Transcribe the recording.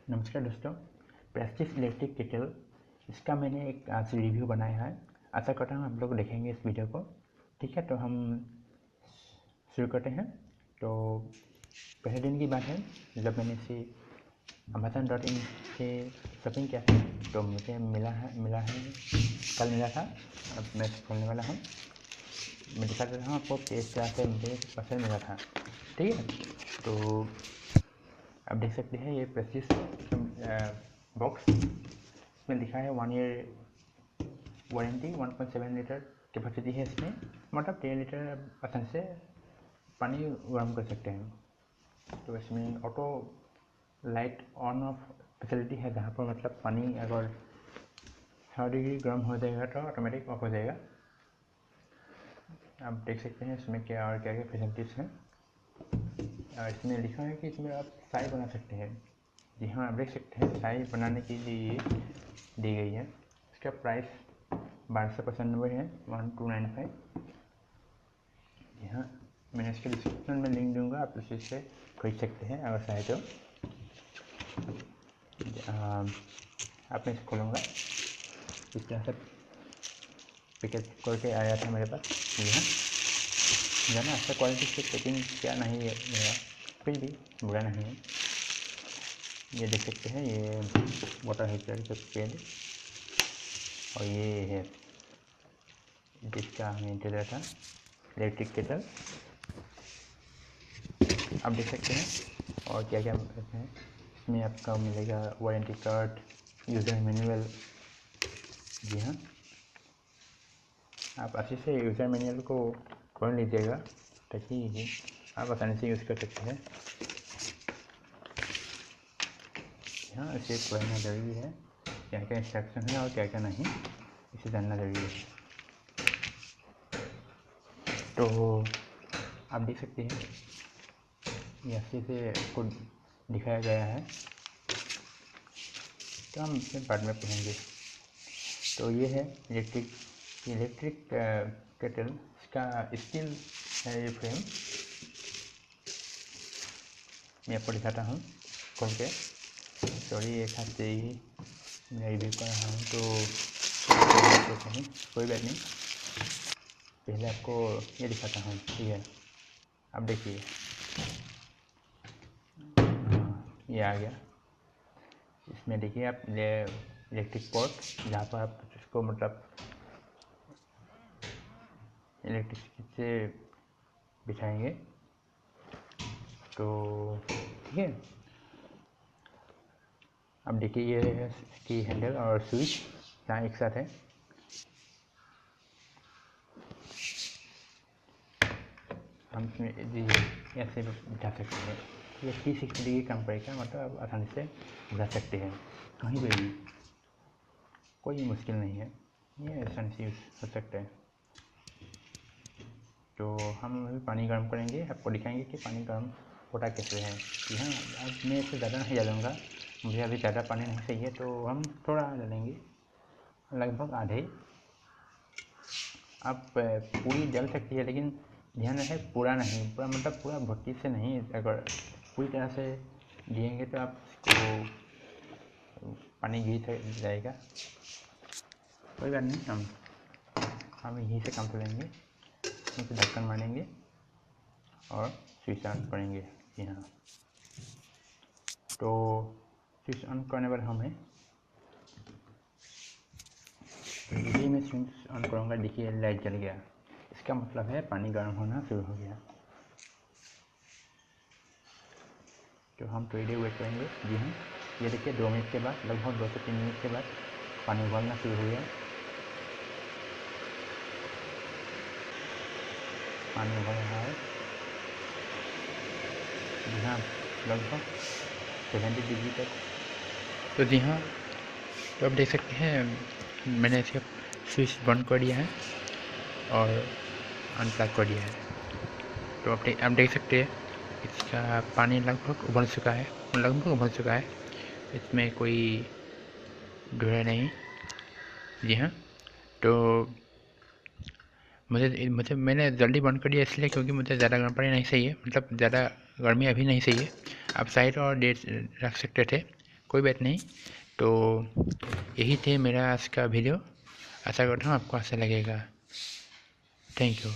नमस्कार दोस्तों, Prestige electric kettle इसका मैंने एक आज रिव्यू बनाया है। आशा करता हूँ आप लोग देखेंगे इस वीडियो को। ठीक है, तो हम शुरू करते हैं। तो पहले दिन की बात है जब मैंने इसे Amazon.in से शॉपिंग किया था, तो मुझे मिला है कल मिला था। अब मैं खोलने वाला हूँ, मैं दिखा देता हूँ आपको कि इस तरह से मुझे पसंद मिला था। ठीक है, तो आप देख सकते हैं ये प्रेस्टीज बॉक्स, इसमें लिखा है 1 ईयर वारंटी, 1.7 लीटर कैपेसिटी है इसमें, मतलब 10 लीटर आसान से पानी गर्म कर सकते हैं। तो इसमें auto light on off facility है, जहाँ पर मतलब पानी अगर 100 डिग्री गर्म हो जाएगा तो ऑटोमेटिक ऑफ हो जाएगा। आप देख सकते हैं इसमें क्या और क्या क्या फैसिलिटीज़ हैं। इसमें लिखा है कि इसमें आप चाय बना सकते हैं। जी हाँ, आप देख सकते हैं चाय बनाने के लिए ये दी गई है। इसका प्राइस 1295 है, 1295। जी हाँ, मैंने इसके डिस्क्रिप्शन में लिंक दूंगा, आप उसी से खरीद सकते हैं अगर चाहे तो। आप मैं इसे खोलूँगा, इस तरह से पैकेट करके आया था मेरे पास। जी हाँ, जाना अच्छा क्वालिटी से पैकिंग क्या नहीं है मेरा, फिर भी बुरा नहीं है। ये देख सकते हैं, ये वाटर हीटर का पेड, और ये है जिसका हमें इंतजार था, इलेक्ट्रिक केटल। आप देख सकते हैं और क्या क्या है इसमें। आपका मिलेगा वारंटी कार्ड, यूज़र मैनुअल। जी हाँ, आप अच्छे से यूज़र मैनुअल को पढ़ लीजिएगा ताकि आप आसानी से यूज़ कर सकते हैं। हाँ, इसे पढ़ना ज़रूरी है, क्या क्या इंस्ट्रक्शन है और क्या क्या नहीं, इसे जानना ज़रूरी है। तो आप देख सकते हैं ये अच्छे से आपको दिखाया गया है, तो हम इसे बाद में पढ़ेंगे। तो ये है इलेक्ट्रिक केटल, इसका स्टील है ये फ्रेम। मैं आपको दिखाता हूँ खोल के। सॉरी, एक हाथ से ही मैं रिव्यू कर रहा हूँ, तो कहीं कोई बात नहीं। पहले आपको ये दिखाता हूँ। ठीक है, अब देखिए ये आ गया। इसमें देखिए आप इलेक्ट्रिक पोर्ट, जहाँ पर आप इसको मतलब इलेक्ट्रिसिटी से बिछाएंगे। तो ठीक है, अब देखिए ये है इसकी हैंडल और स्विच, जहाँ एक साथ है। हम इसमें जी ऐसे बिठा सकते हैं। ये 360 डिग्री काम करेगा, मतलब आप आसानी से बिठा सकते हैं कहीं पर भी, कोई मुश्किल नहीं है, ये आसानी से यूज़ हो सकता है। तो हम अभी पानी गर्म करेंगे, आपको दिखाएंगे कि पानी गर्म होता कैसे है। जी हाँ, आज मैं इससे ज़्यादा नहीं डालूँगा, मुझे अभी ज़्यादा पानी नहीं चाहिए, तो हम थोड़ा डालेंगे, लगभग आधे। आप पूरी डाल सकती है, लेकिन ध्यान रहे पूरा नहीं, पूरा मतलब पूरा भट्टी से नहीं। अगर पूरी तरह से दिएंगे तो आपको पानी गिर जाएगा। कोई बात नहीं, हम यहीं से काम करेंगे। इसमें ढक्कन मारेंगे और स्विच ऑन करेंगे। जी हाँ, तो स्विच ऑन करने पर हमें यही मैं स्विच ऑन करूँगा, देखिए लाइट जल गया, इसका मतलब है पानी गर्म होना शुरू हो गया। तो हम थोड़ी देर वेट करेंगे। जी हाँ, ये देखिए 2 मिनट के बाद, लगभग 2 से 3 मिनट के बाद पानी उबलना शुरू हो गया। पानी उबल रहा है। जी हाँ, लगभग 70 डिग्री तक। तो जी हाँ, तो आप देख सकते हैं मैंने इसे स्विच बंद कर दिया है और अनप्लग कर दिया है। तो आप देख सकते हैं इसका पानी लगभग उबल चुका है, इसमें कोई डर नहीं। जी हाँ, तो मैंने जल्दी बंद कर दिया इसलिए क्योंकि मुझे ज़्यादा गर्म पानी नहीं चाहिए, मतलब ज़्यादा गर्मी अभी नहीं चाहिए। आप साइड और डेट रख सकते थे, कोई बात नहीं। तो यही थे मेरा आज का वीडियो, आशा करता हूँ आपको अच्छा लगेगा। Thank you.